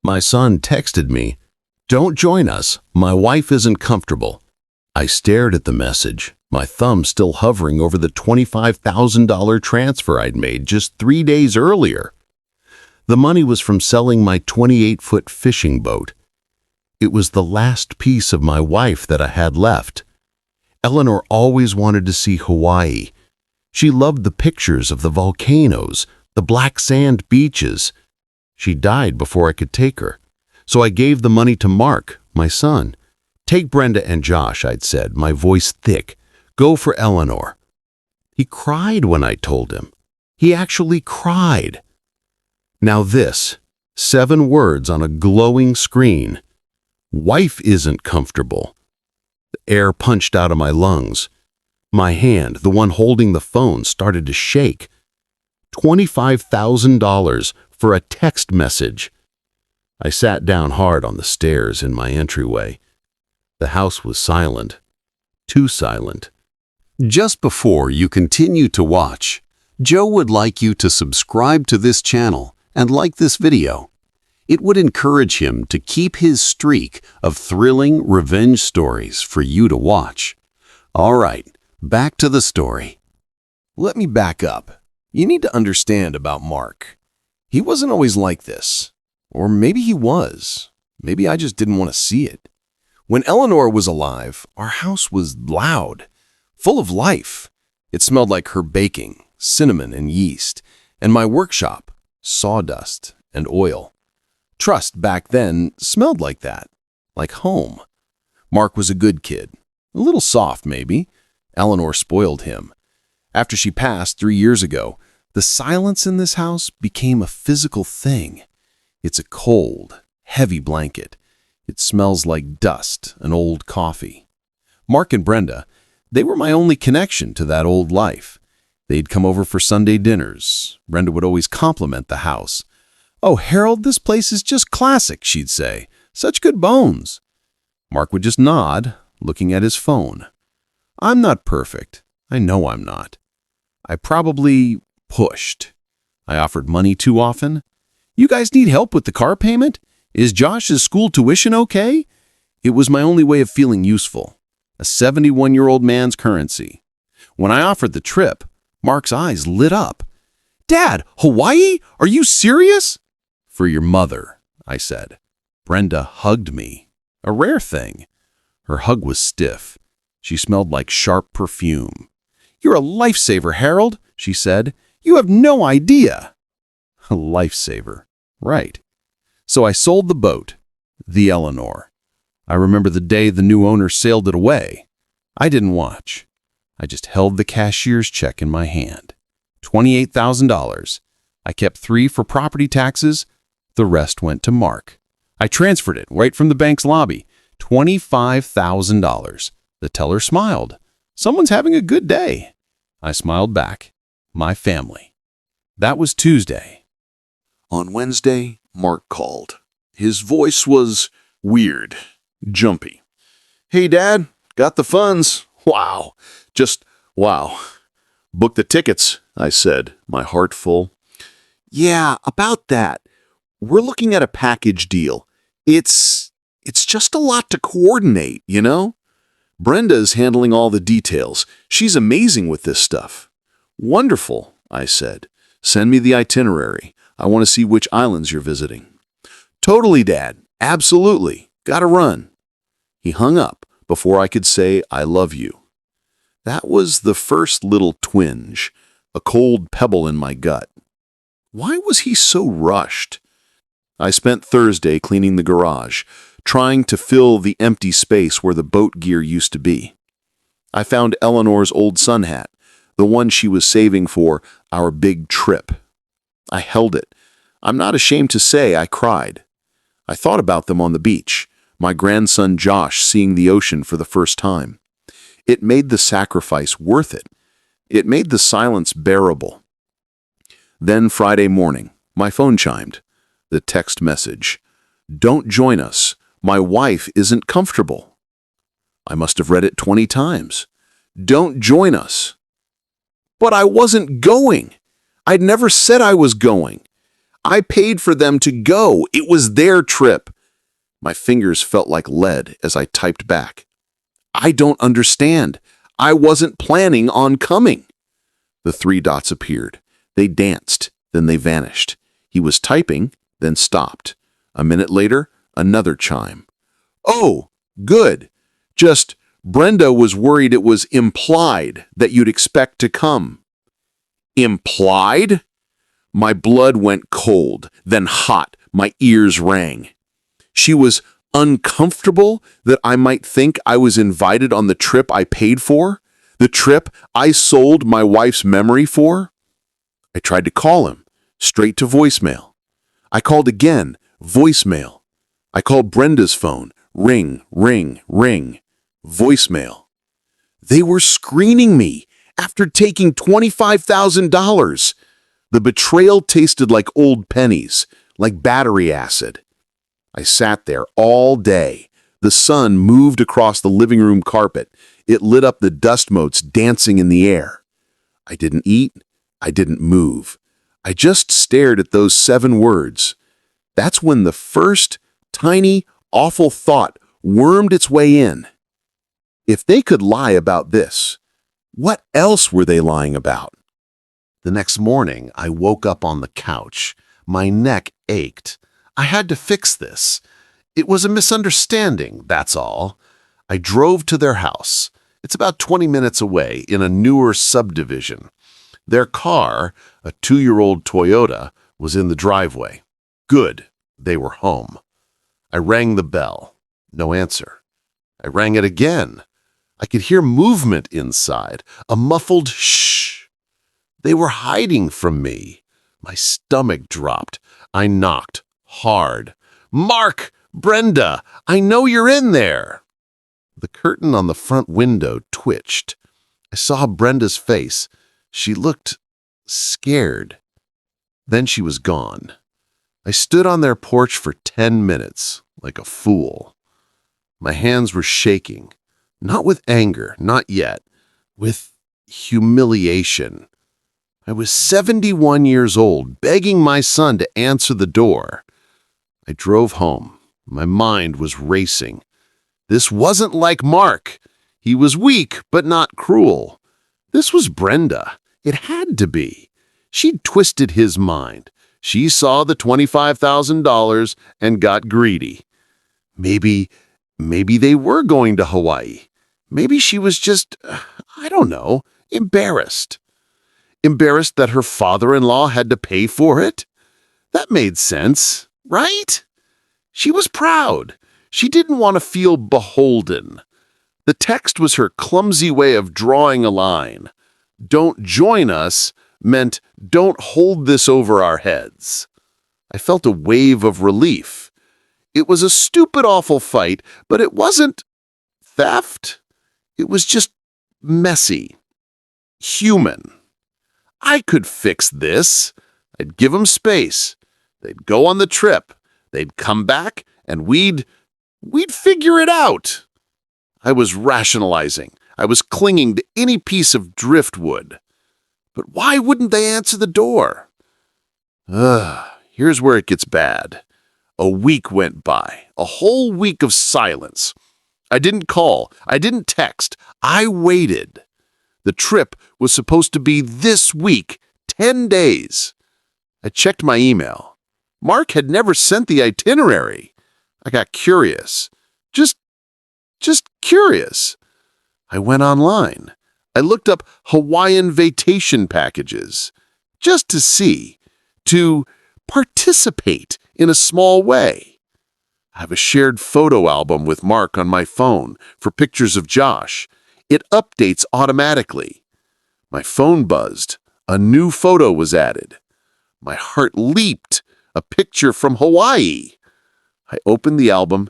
My son texted me, "Don't join us. My wife isn't comfortable." I stared at the message, my thumb still hovering over the $25,000 transfer I'd made just 3 days earlier. The money was from selling my 28-foot fishing boat. It was the last piece of my wife that I had left. Eleanor always wanted to see Hawaii. She loved the pictures of the volcanoes, the black sand beaches. She died before I could take her, so I gave the money to Mark, my son. "Take Brenda and Josh," I'd said, my voice thick. "Go for Eleanor." He cried when I told him. He actually cried. Now this, 7 words on a glowing screen. Wife isn't comfortable. The air punched out of my lungs. My hand, the one holding the phone, started to shake. $25,000 for a text message. I sat down hard on the stairs in my entryway. The house was silent. Too silent. Just before you continue to watch, Joe would like you to subscribe to this channel and like this video. It would encourage him to keep his streak of thrilling revenge stories for you to watch. All right, back to the story. Let me back up. You need to understand about Mark. He wasn't always like this. Or maybe he was. Maybe I just didn't want to see it. When Eleanor was alive, our house was loud, full of life. It smelled like her baking, cinnamon and yeast, and my workshop, sawdust and oil. Trust back then smelled like that, like home. Mark was a good kid, a little soft maybe. Eleanor spoiled him. After she passed 3 years ago, the silence in this house became a physical thing. It's a cold, heavy blanket. It smells like dust and old coffee. Mark and Brenda, they were my only connection to that old life. They'd come over for Sunday dinners. Brenda would always compliment the house. "Oh, Harold, this place is just classic," she'd say. "Such good bones." Mark would just nod, looking at his phone. I'm not perfect. I know I'm not. I probably pushed. I offered money too often. "You guys need help with the car payment? Is Josh's school tuition okay?" It was my only way of feeling useful. A 71-year-old man's currency. When I offered the trip, Mark's eyes lit up. "Dad, Hawaii? Are you serious?" "For your mother," I said. Brenda hugged me. A rare thing. Her hug was stiff. She smelled like sharp perfume. "You're a lifesaver, Harold," she said. "You have no idea." A lifesaver. Right. So I sold the boat, the Eleanor. I remember the day the new owner sailed it away. I didn't watch. I just held the cashier's check in my hand. $28,000. I kept $3 for property taxes. The rest went to Mark. I transferred it right from the bank's lobby. $25,000. The teller smiled. Someone's having a good day. I smiled back. My family. That was Tuesday. On Wednesday, Mark called. His voice was weird, jumpy. "Hey, Dad, got the funds. Wow, just wow. Book the tickets," I said, my heart full. "Yeah, about that. We're looking at a package deal. It's just a lot to coordinate, you know? Brenda's handling all the details. She's amazing with this stuff." "Wonderful," I said. "Send me the itinerary. I want to see which islands you're visiting." "Totally, Dad. Absolutely. Gotta run." He hung up before I could say I love you. That was the first little twinge, a cold pebble in my gut. Why was he so rushed? I spent Thursday cleaning the garage, trying to fill the empty space where the boat gear used to be. I found Eleanor's old sun hat, the one she was saving for our big trip. I held it. I'm not ashamed to say I cried. I thought about them on the beach, my grandson Josh seeing the ocean for the first time. It made the sacrifice worth it. It made the silence bearable. Then Friday morning, my phone chimed. The text message. "Don't join us. My wife isn't comfortable." I must have read it 20 times. Don't join us. But I wasn't going. I'd never said I was going. I paid for them to go. It was their trip. My fingers felt like lead as I typed back. I don't understand. I wasn't planning on coming. The three dots appeared. They danced, then they vanished. He was typing, then stopped. A minute later, another chime. Oh, good. Just Brenda was worried it was implied that you'd expect to come. Implied? My blood went cold, then hot. My ears rang. She was uncomfortable that I might think I was invited on the trip I paid for? The trip I sold my wife's memory for? I tried to call him, straight to voicemail. I called again, voicemail. I called Brenda's phone, ring, ring, ring, voicemail. They were screening me after taking $25,000. The betrayal tasted like old pennies, like battery acid. I sat there all day. The sun moved across the living room carpet. It lit up the dust motes dancing in the air. I didn't eat. I didn't move. I just stared at those 7 words. That's when the first, tiny, awful thought wormed its way in. If they could lie about this, what else were they lying about? The next morning, I woke up on the couch. My neck ached. I had to fix this. It was a misunderstanding, that's all. I drove to their house. It's about 20 minutes away in a newer subdivision. Their car, a 2-year-old Toyota, was in the driveway. Good, they were home. I rang the bell. No answer. I rang it again. I could hear movement inside, a muffled shh. They were hiding from me. My stomach dropped. I knocked hard. Mark! Brenda! I know you're in there! The curtain on the front window twitched. I saw Brenda's face. She looked scared. Then she was gone. I stood on their porch for 10 minutes, like a fool. My hands were shaking. Not with anger, not yet. With humiliation. I was 71 years old, begging my son to answer the door. I drove home. My mind was racing. This wasn't like Mark. He was weak, but not cruel. This was Brenda. It had to be. She'd twisted his mind. She saw the $25,000 and got greedy. Maybe they were going to Hawaii. Maybe she was just, I don't know, embarrassed. Embarrassed that her father-in-law had to pay for it? That made sense, right? She was proud. She didn't want to feel beholden. The text was her clumsy way of drawing a line. Don't join us meant don't hold this over our heads. I felt a wave of relief. It was a stupid, awful fight, but it wasn't theft. It was just messy. Human. I could fix this. I'd give them space. They'd go on the trip. They'd come back, and we'd figure it out. I was rationalizing. I was clinging to any piece of driftwood. But why wouldn't they answer the door? Here's where it gets bad. A week went by. A whole week of silence. I didn't call. I didn't text. I waited. The trip was supposed to be this week, 10 days. I checked my email. Mark had never sent the itinerary. I got curious. Just curious. I went online. I looked up Hawaiian vacation packages just to see, to participate in a small way. I have a shared photo album with Mark on my phone for pictures of Josh. It updates automatically. My phone buzzed. A new photo was added. My heart leaped. A picture from Hawaii. I opened the album.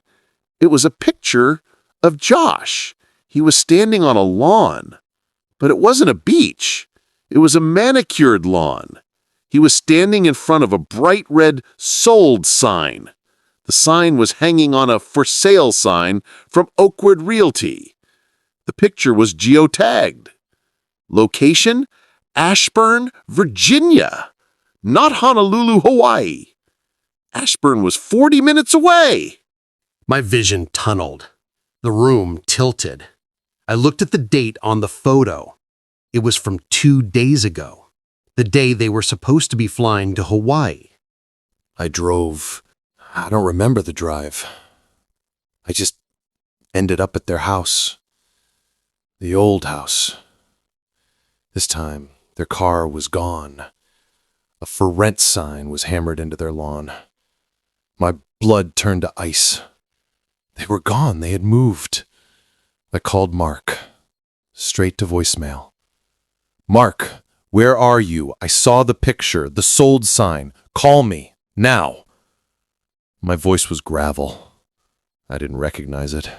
It was a picture of Josh. He was standing on a lawn. But it wasn't a beach. It was a manicured lawn. He was standing in front of a bright red sold sign. The sign was hanging on a for sale sign from Oakwood Realty. The picture was geotagged. Location? Ashburn, Virginia. not Honolulu, Hawaii. Ashburn was 40 minutes away. My vision tunneled. The room tilted. I looked at the date on the photo. It was from 2 days ago, the day they were supposed to be flying to Hawaii. I drove. I don't remember the drive. I just ended up at their house. The old house. This time, their car was gone. A for rent sign was hammered into their lawn. My blood turned to ice. They were gone. They had moved. I called Mark. Straight to voicemail. Mark, where are you? I saw the picture, the sold sign. Call me, now. My voice was gravel. I didn't recognize it.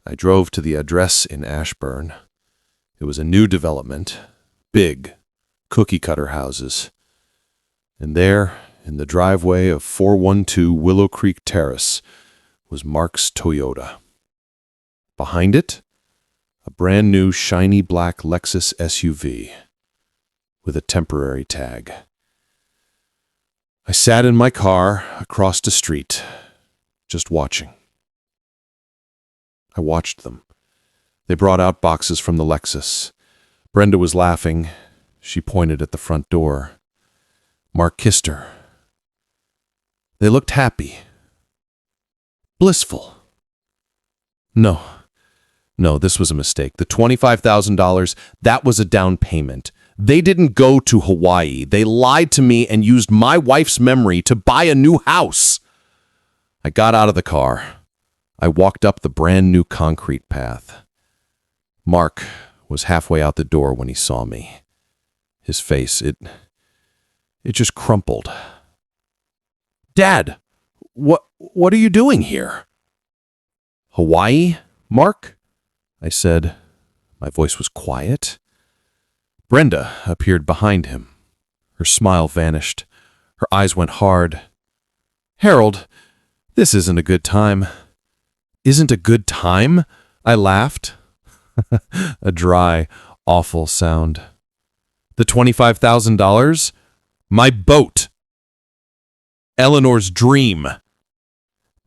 I drove to the address in Ashburn. It was a new development, big, cookie-cutter houses. And there, in the driveway of 412 Willow Creek Terrace, was Mark's Toyota. Behind it, a brand new shiny black Lexus SUV with a temporary tag. I sat in my car across the street, just watching. I watched them. They brought out boxes from the Lexus. Brenda was laughing. She pointed at the front door. Mark kissed her. They looked happy. Blissful. No, this was a mistake. The $25,000, that was a down payment. They didn't go to Hawaii. They lied to me and used my wife's memory to buy a new house. I got out of the car. I walked up the brand new concrete path. Mark was halfway out the door when he saw me. His face, it just crumpled. Dad, what are you doing here? Hawaii, Mark? I said. My voice was quiet. Brenda appeared behind him. Her smile vanished. Her eyes went hard. Harold, this isn't a good time. Isn't a good time? I laughed. A dry, awful sound. The $25,000? My boat. Eleanor's dream.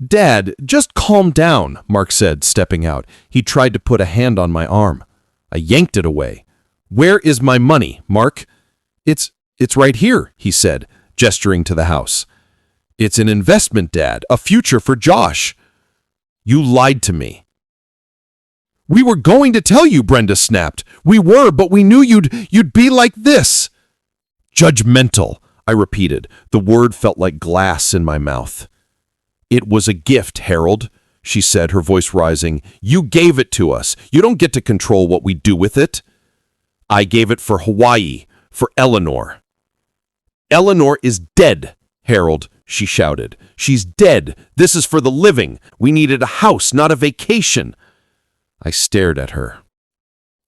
Dad, just calm down, Mark said, stepping out. He tried to put a hand on my arm. I yanked it away. Where is my money, Mark? It's right here, he said, gesturing to the house. It's an investment, Dad, a future for Josh. You lied to me. We were going to tell you, Brenda snapped. We were, but we knew you'd be like this. Judgmental, I repeated. The word felt like glass in my mouth. It was a gift, Harold, she said, her voice rising. You gave it to us. You don't get to control what we do with it. I gave it for Hawaii, for Eleanor. Eleanor is dead, Harold, she shouted. She's dead. This is for the living. We needed a house, not a vacation. I stared at her.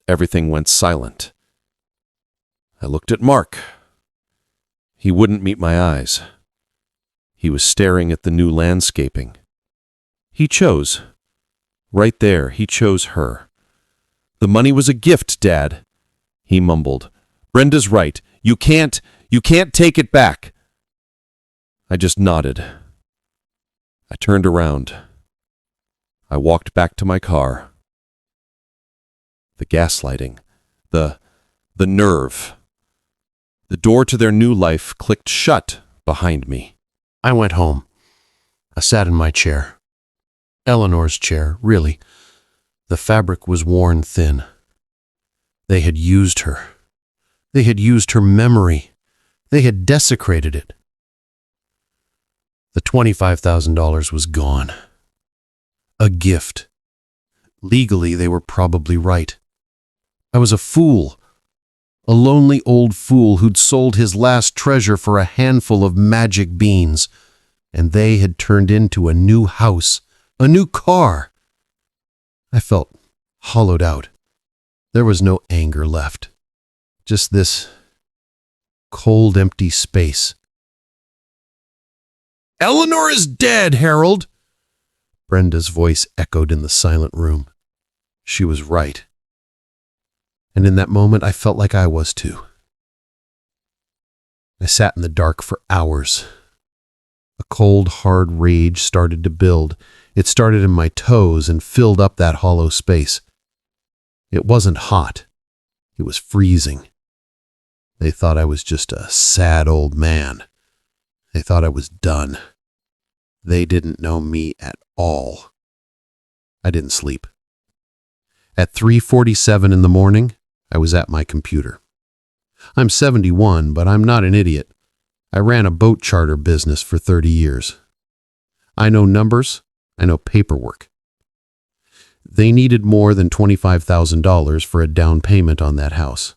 Everything went silent. I looked at Mark. He wouldn't meet my eyes. He was staring at the new landscaping. He chose. Right there, he chose her. The money was a gift, Dad, he mumbled. Brenda's right. You can't take it back. I just nodded. I turned around. I walked back to my car. The gaslighting. The nerve. The door to their new life clicked shut behind me. I went home. I sat in my chair. Eleanor's chair, really. The fabric was worn thin. They had used her. They had used her memory. They had desecrated it. The $25,000 was gone. A gift. Legally, they were probably right. I was a fool. A lonely old fool who'd sold his last treasure for a handful of magic beans, and they had turned into a new house, a new car. I felt hollowed out. There was no anger left. Just this cold, empty space. Eleanor is dead, Harold! Brenda's voice echoed in the silent room. She was right. And in that moment, I felt like I was too. I sat in the dark for hours. A cold, hard rage started to build. It started in my toes and filled up that hollow space. It wasn't hot. It was freezing. They thought I was just a sad old man. They thought I was done. They didn't know me at all. I didn't sleep. At 3:47 in the morning, I was at my computer. I'm 71, but I'm not an idiot. I ran a boat charter business for 30 years. I know numbers. I know paperwork. They needed more than $25,000 for a down payment on that house.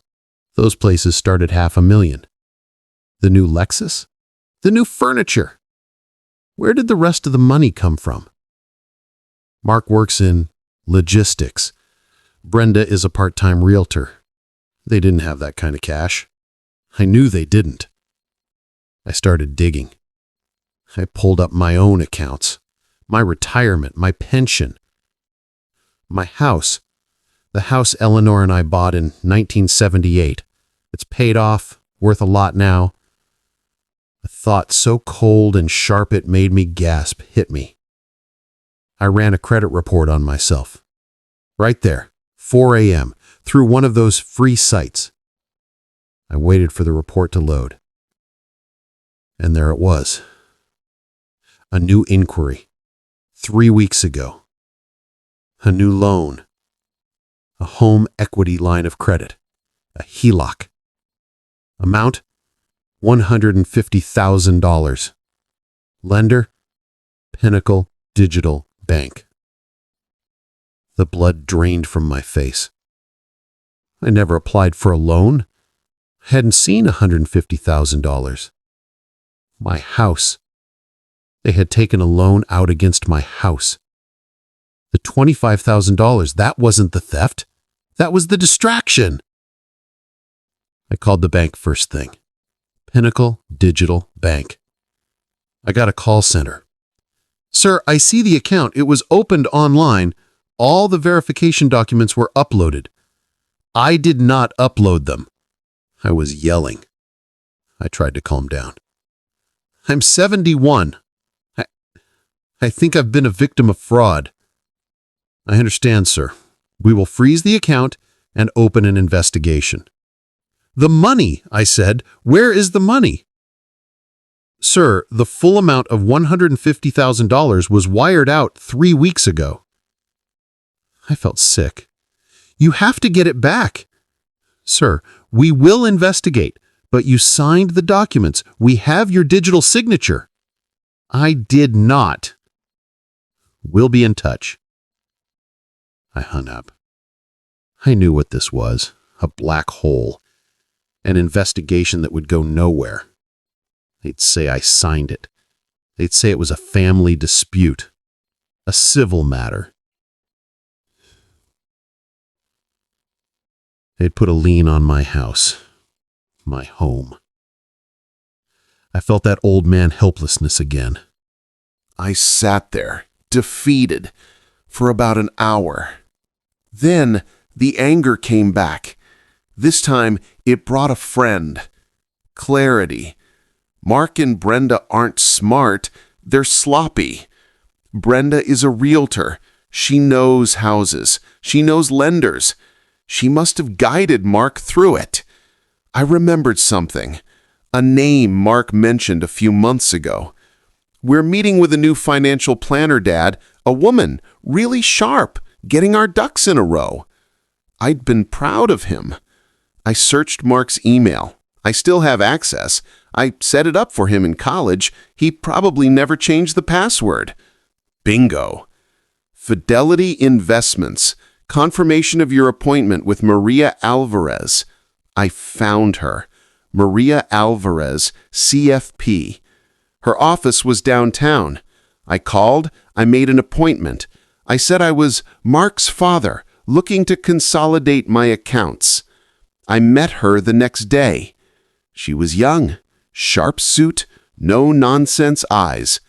Those places started $500,000. The new Lexus? The new furniture? Where did the rest of the money come from? Mark works in logistics. Brenda is a part-time realtor. They didn't have that kind of cash. I knew they didn't. I started digging. I pulled up my own accounts, my retirement, my pension, my house, the house Eleanor and I bought in 1978. It's paid off, worth a lot now. A thought so cold and sharp it made me gasp hit me. I ran a credit report on myself. Right there, 4 a.m., through one of those free sites. I waited for the report to load. And there it was. A new inquiry. 3 weeks ago. A new loan. A home equity line of credit. A HELOC. Amount? $150,000. Lender? Pinnacle Digital Bank. The blood drained from my face. I never applied for a loan. I hadn't seen $150,000. My house. They had taken a loan out against my house. The $25,000, that wasn't the theft. That was the distraction. I called the bank first thing. Pinnacle Digital Bank. I got a call center. Sir, I see the account. It was opened online. All the verification documents were uploaded. I did not upload them. I was yelling. I tried to calm down. I'm 71. I think I've been a victim of fraud. I understand, sir. We will freeze the account and open an investigation. The money, I said. Where is the money? Sir, the full amount of $150,000 was wired out 3 weeks ago. I felt sick. You have to get it back. Sir, we will investigate, but you signed the documents. We have your digital signature. I did not. We'll be in touch. I hung up. I knew what this was, a black hole, an investigation that would go nowhere. They'd say I signed it. They'd say it was a family dispute, a civil matter. They'd put a lien on my house, my home. I felt that old man helplessness again. I sat there, defeated, for about an hour. Then the anger came back. This time it brought a friend. Clarity. Mark and Brenda aren't smart, they're sloppy. Brenda is a realtor. She knows houses. She knows lenders. She must have guided Mark through it. I remembered something. A name Mark mentioned a few months ago. We're meeting with a new financial planner, Dad. A woman, really sharp, getting our ducks in a row. I'd been proud of him. I searched Mark's email. I still have access. I set it up for him in college. He probably never changed the password. Bingo. Fidelity Investments. Confirmation of your appointment with Maria Alvarez. I found her. Maria Alvarez, CFP. Her office was downtown. I called. I made an appointment. I said I was Mark's father, looking to consolidate my accounts. I met her the next day. She was young, sharp suit, no-nonsense eyes.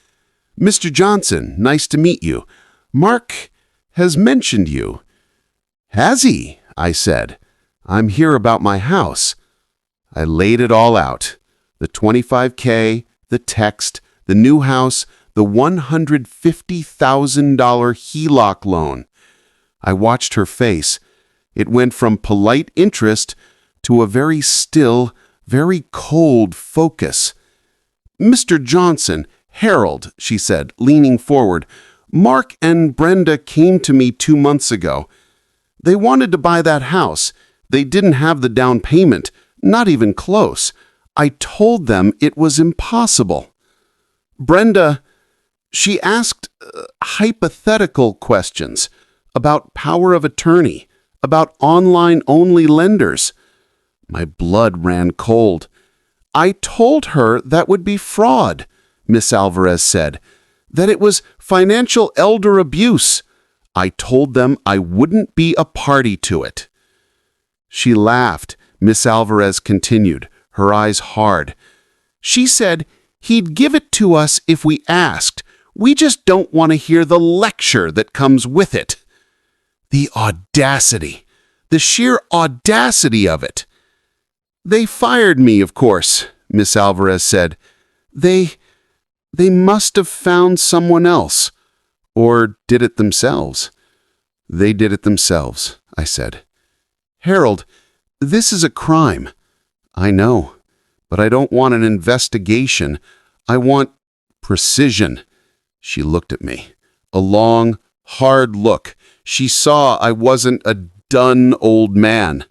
Mr. Johnson, nice to meet you. Mark has mentioned you. Has he? I said. I'm here about my house. I laid it all out. The $25K, the text, the new house, the $150,000 HELOC loan. I watched her face. It went from polite interest to a very still, very cold focus. "Mr. Johnson, Harold," she said, leaning forward, "Mark and Brenda came to me 2 months ago. They wanted to buy that house. They didn't have the down payment, not even close. I told them it was impossible. Brenda, she asked hypothetical questions about power of attorney, about online-only lenders. My blood ran cold. I told her that would be fraud, Miss Alvarez said, that it was financial elder abuse. I told them I wouldn't be a party to it." She laughed. Miss Alvarez continued, her eyes hard. "She said he'd give it to us if we asked. We just don't want to hear the lecture that comes with it." The audacity, the sheer audacity of it. "They fired me, of course," Miss Alvarez said. They must have found someone else, or did it themselves." "They did it themselves," I said. "Harold, this is a crime." "I know, but I don't want an investigation. I want precision." She looked at me. A long, hard look. She saw I wasn't a done old man.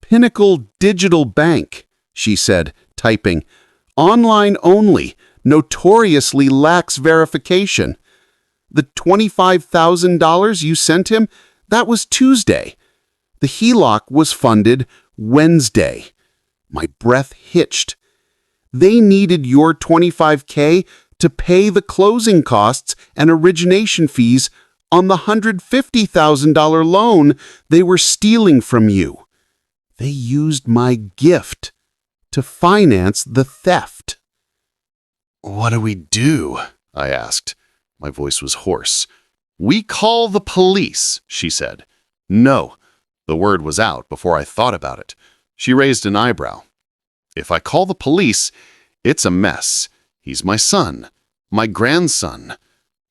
"Pinnacle Digital Bank," she said, typing. "Online only, notoriously lacks verification. The $25,000 you sent him, that was Tuesday. The HELOC was funded Wednesday." My breath hitched. "They needed your $25K to pay the closing costs and origination fees on the $150,000 loan they were stealing from you. They used my gift to finance the theft." "What do we do?" I asked. My voice was hoarse. "We call the police," she said. "No." The word was out before I thought about it. She raised an eyebrow. "If I call the police, it's a mess. He's my son, my grandson."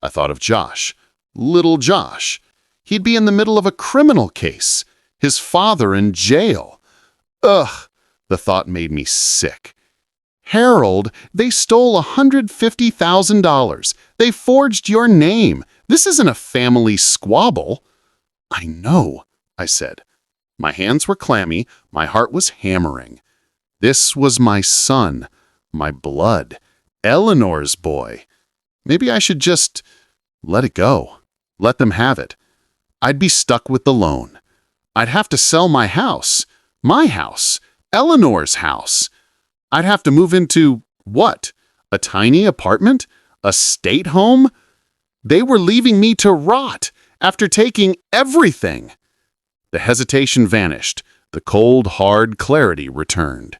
I thought of Josh, little Josh. He'd be in the middle of a criminal case, his father in jail. Ugh, the thought made me sick. "Harold, they stole $150,000. They forged your name. This isn't a family squabble." "I know," I said. My hands were clammy, my heart was hammering. This was my son, my blood, Eleanor's boy. Maybe I should just let it go, let them have it. I'd be stuck with the loan. I'd have to sell my house, Eleanor's house. I'd have to move into, what? A tiny apartment? A state home? They were leaving me to rot after taking everything. The hesitation vanished. The cold, hard clarity returned.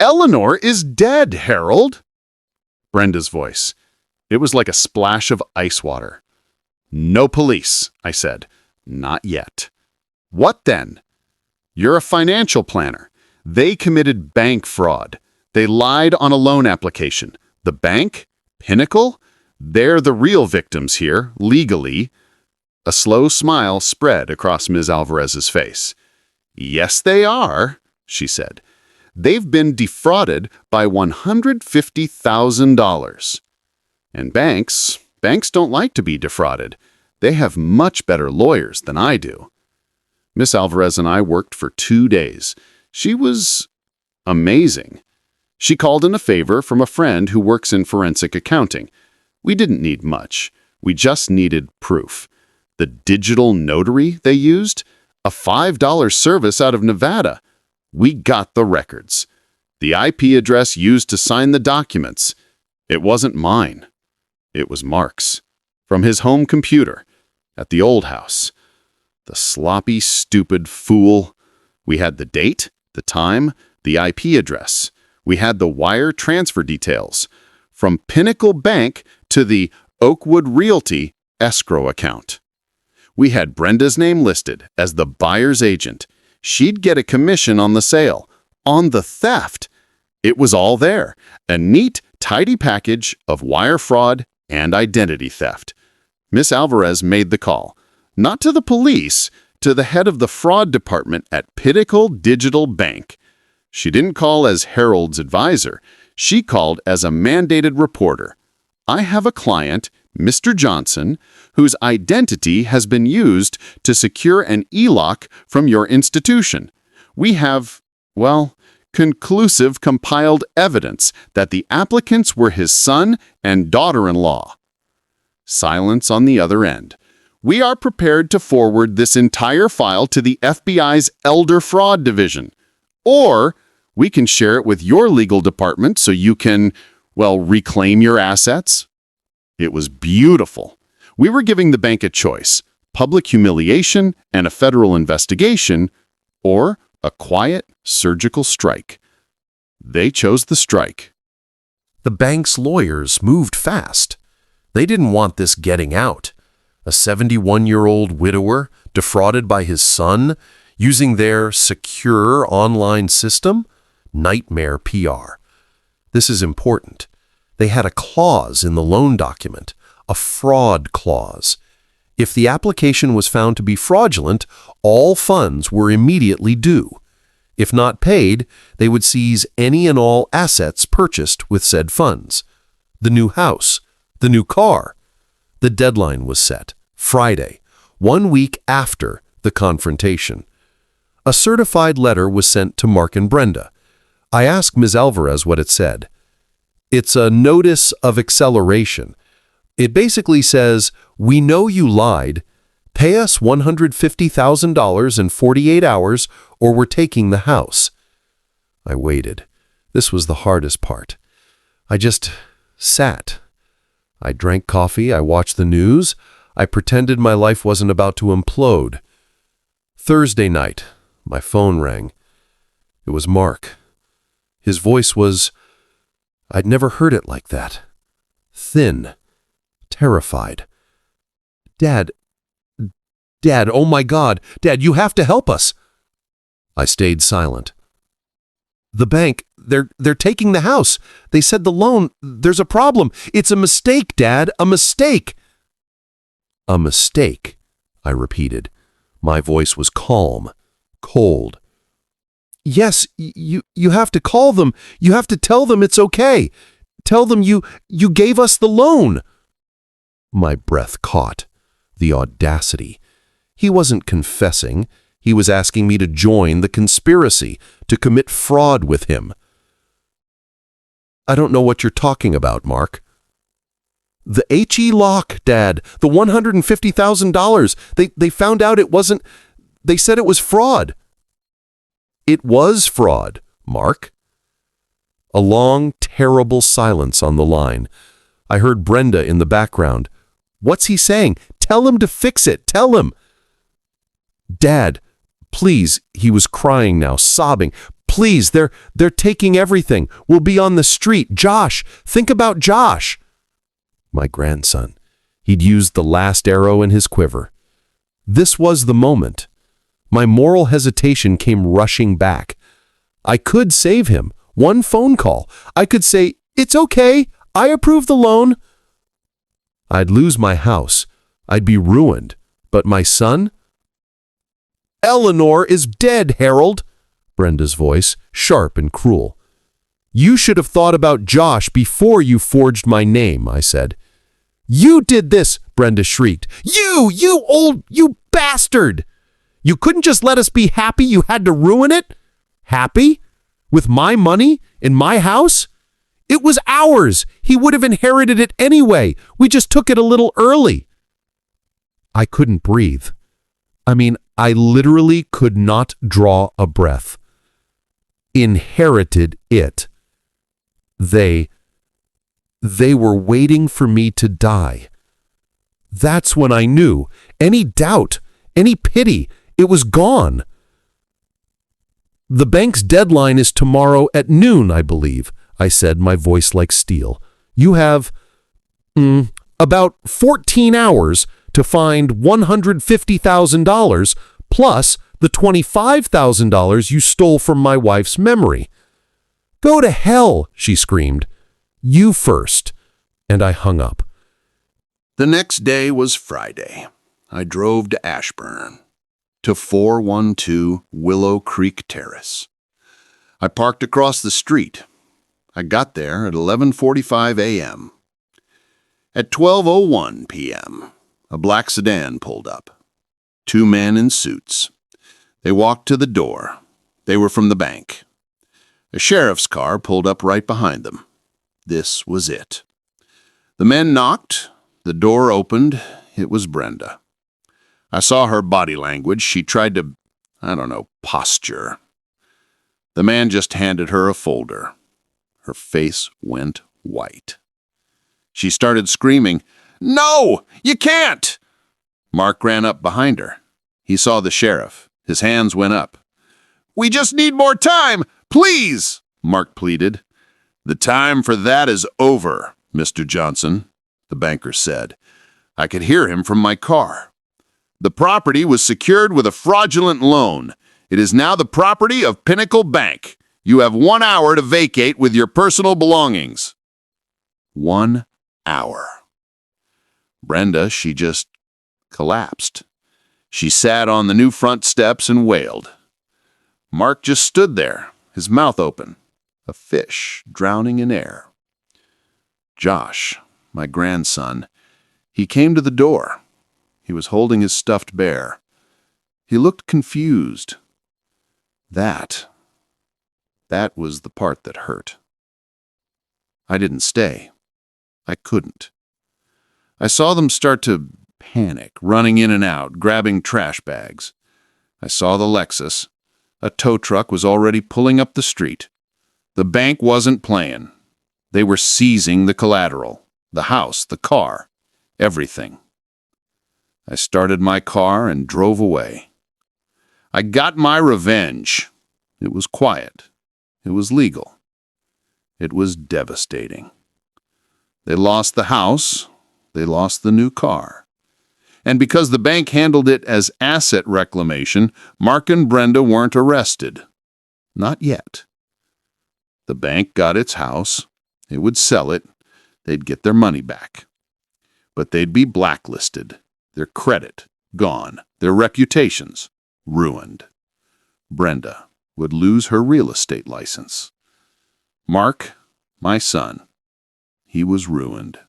"Eleanor is dead, Harold." Brenda's voice. It was like a splash of ice water. "No police," I said. "Not yet." "What then?" "You're a financial planner. They committed bank fraud. They lied on a loan application. The bank? Pinnacle? They're the real victims here, legally." A slow smile spread across Ms. Alvarez's face. "Yes, they are," she said. "They've been defrauded by $150,000. And banks don't like to be defrauded. They have much better lawyers than I do." Miss Alvarez and I worked for 2 days. She was amazing. She called in a favor from a friend who works in forensic accounting. We didn't need much. We just needed proof. The digital notary they used? A $5 service out of Nevada. We got the records. The IP address used to sign the documents. It wasn't mine. It was Mark's. From his home computer. At the old house. The sloppy, stupid fool. We had the date, the time, the IP address. We had the wire transfer details. From Pinnacle Bank to the Oakwood Realty escrow account. We had Brenda's name listed as the buyer's agent. She'd get a commission on the sale, on the theft. It was all there, a neat, tidy package of wire fraud and identity theft. Miss Alvarez made the call, not to the police, to the head of the fraud department at Pinnacle Digital Bank. She didn't call as Harold's advisor. She called as a mandated reporter. I have a client, Mr. Johnson, whose identity has been used to secure an e-lock from your institution. We have, well, conclusive compiled evidence that the applicants were his son and daughter-in-law. Silence on the other end. We are prepared to forward this entire file to the FBI's Elder Fraud Division. Or we can share it with your legal department so you can, well, reclaim your assets. It was beautiful. We were giving the bank a choice: public humiliation and a federal investigation, or a quiet, surgical strike. They chose the strike. The bank's lawyers moved fast. They didn't want this getting out. A 71-year-old widower defrauded by his son using their secure online system? Nightmare PR. This is important. They had a clause in the loan document, a fraud clause. If the application was found to be fraudulent, all funds were immediately due. If not paid, they would seize any and all assets purchased with said funds. The new house, the new car. The deadline was set, Friday, 1 week after the confrontation. A certified letter was sent to Mark and Brenda. I asked Ms. Alvarez what it said. It's a notice of acceleration. It basically says, we know you lied. Pay us $150,000 in 48 hours or we're taking the house. I waited. This was the hardest part. I just sat. I drank coffee. I watched the news. I pretended my life wasn't about to implode. Thursday night, my phone rang. It was Mark. His voice was, I'd never heard it like that. Thin. Terrified. Dad, oh my God, Dad, you have to help us. I stayed silent. The bank, they're taking the house. They said the loan, there's a problem. It's a mistake, Dad, a mistake. A mistake, I repeated. My voice was calm, cold. Yes, you have to call them. You have to tell them it's okay. Tell them you gave us the loan. My breath caught. The audacity. He wasn't confessing. He was asking me to join the conspiracy, to commit fraud with him. I don't know what you're talking about, Mark. The HE lock, Dad. The $150,000. They found out it wasn't. They said it was fraud. It was fraud, Mark. A long, terrible silence on the line. I heard Brenda in the background. What's he saying? Tell him to fix it. Tell him. Dad, please. He was crying now, sobbing. Please, they're taking everything. We'll be on the street. Josh, think about Josh. My grandson. He'd used the last arrow in his quiver. This was the moment. My moral hesitation came rushing back. I could save him. One phone call. I could say, it's okay. I approve the loan. I'd lose my house. I'd be ruined. But my son? Eleanor is dead, Harold. Brenda's voice, sharp and cruel. You should have thought about Josh before you forged my name, I said. You did this, Brenda shrieked. You bastard! You couldn't just let us be happy, you had to ruin it? Happy? With my money? In my house? It was ours. He would have inherited it anyway. We just took it a little early. I couldn't breathe. I literally could not draw a breath. Inherited it. They were waiting for me to die. That's when I knew. Any doubt, any pity, it was gone. The bank's deadline is tomorrow at noon, I believe, I said, my voice like steel. You have about 14 hours to find $150,000 plus the $25,000 you stole from my wife's memory. "Go to hell," she screamed. "You first." And I hung up. The next day was Friday. I drove to Ashburn, to 412 Willow Creek Terrace. I parked across the street. I got there at 11:45 a.m. At 12:01 p.m., a black sedan pulled up. 2 men in suits. They walked to the door. They were from the bank. A sheriff's car pulled up right behind them. This was it. The men knocked. The door opened. It was Brenda. I saw her body language. She tried to, posture. The man just handed her a folder. Her face went white. She started screaming, "No, you can't!" Mark ran up behind her. He saw the sheriff. His hands went up. "We just need more time, please," Mark pleaded. "The time for that is over, Mr. Johnson," the banker said. I could hear him from my car. "The property was secured with a fraudulent loan. It is now the property of Pinnacle Bank. You have 1 hour to vacate with your personal belongings." 1 hour. Brenda, she just collapsed. She sat on the new front steps and wailed. Mark just stood there, his mouth open, a fish drowning in air. Josh, my grandson, he came to the door. He was holding his stuffed bear. He looked confused. That was the part that hurt. I didn't stay. I couldn't. I saw them start to panic, running in and out, grabbing trash bags. I saw the Lexus. A tow truck was already pulling up the street. The bank wasn't playing. They were seizing the collateral, the house, the car, everything. I started my car and drove away. I got my revenge. It was quiet. It was legal. It was devastating. They lost the house. They lost the new car. And because the bank handled it as asset reclamation, Mark and Brenda weren't arrested. Not yet. The bank got its house. It would sell it. They'd get their money back. But they'd be blacklisted, their credit gone, their reputations ruined. Brenda would lose her real estate license. Mark, my son, he was ruined.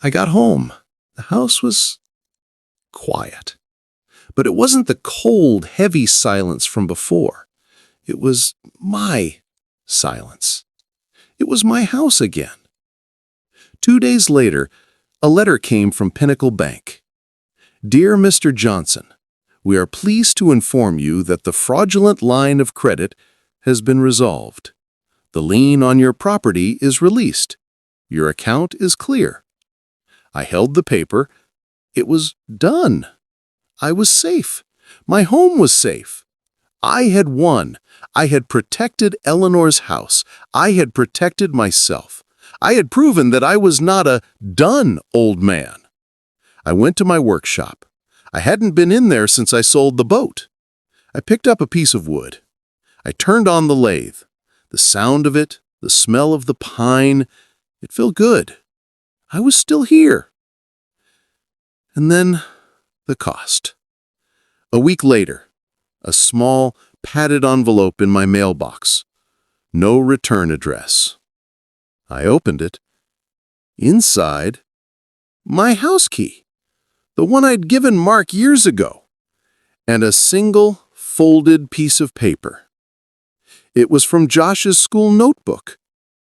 I got home. The house was quiet. But it wasn't the cold, heavy silence from before. It was my silence. It was my house again. 2 days later, a letter came from Pinnacle Bank. "Dear Mr. Johnson, we are pleased to inform you that the fraudulent line of credit has been resolved. The lien on your property is released. Your account is clear." I held the paper. It was done. I was safe. My home was safe. I had won. I had protected Eleanor's house. I had protected myself. I had proven that I was not a done old man. I went to my workshop. I hadn't been in there since I sold the boat. I picked up a piece of wood. I turned on the lathe. The sound of it, the smell of the pine, it felt good. I was still here. And then the cost. A week later, a small, padded envelope in my mailbox. No return address. I opened it. Inside, my house key, the one I'd given Mark years ago, and a single folded piece of paper. It was from Josh's school notebook,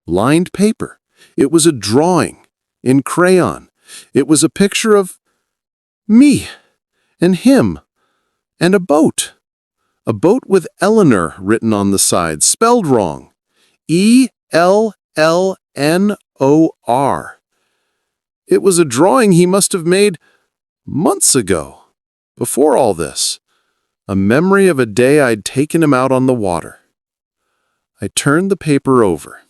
lined paper. It was a drawing in crayon. It was a picture of me and him and a boat with Eleanor written on the side, spelled wrong. Eleanor. It was a drawing he must have made months ago, before all this. A memory of a day I'd taken him out on the water. I turned the paper over.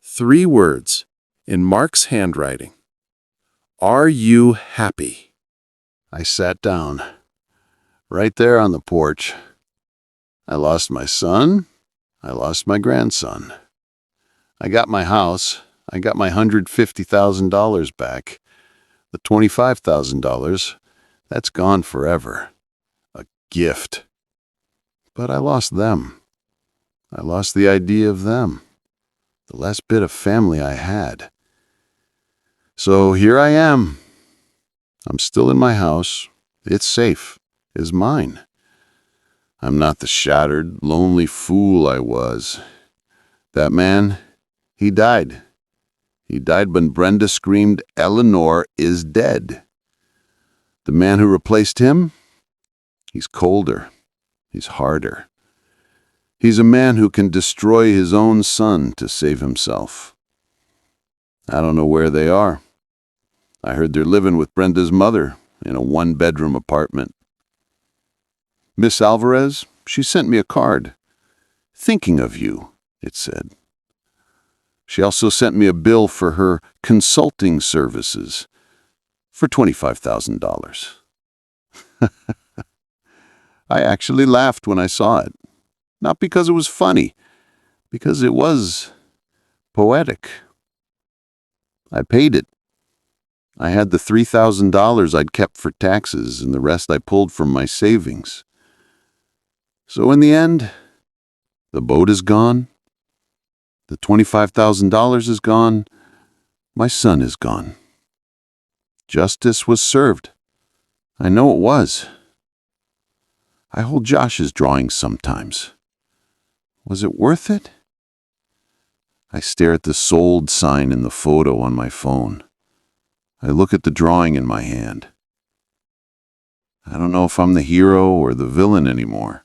3 words in Mark's handwriting. Are you happy? I sat down, right there on the porch. I lost my son. I lost my grandson. I got my house. I got my $150,000 back. The $25,000, that's gone forever. A gift. But I lost them. I lost the idea of them. The last bit of family I had. So here I am. I'm still in my house. It's safe. It's mine. I'm not the shattered, lonely fool I was. That man, he died. He died when Brenda screamed, "Eleanor is dead." The man who replaced him, he's colder. He's harder. He's a man who can destroy his own son to save himself. I don't know where they are. I heard they're living with Brenda's mother in a one-bedroom apartment. Miss Alvarez, she sent me a card. "Thinking of you," it said. She also sent me a bill for her consulting services for $25,000. I actually laughed when I saw it. Not because it was funny, because it was poetic. I paid it. I had the $3,000 I'd kept for taxes, and the rest I pulled from my savings. So in the end, the boat is gone. The $25,000 is gone. My son is gone. Justice was served. I know it was. I hold Josh's drawings sometimes. Was it worth it? I stare at the sold sign in the photo on my phone. I look at the drawing in my hand. I don't know if I'm the hero or the villain anymore.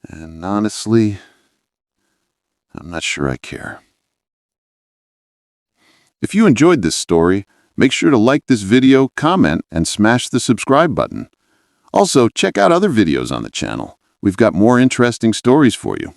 And honestly, I'm not sure I care. If you enjoyed this story, make sure to like this video, comment, and smash the subscribe button. Also, check out other videos on the channel. We've got more interesting stories for you.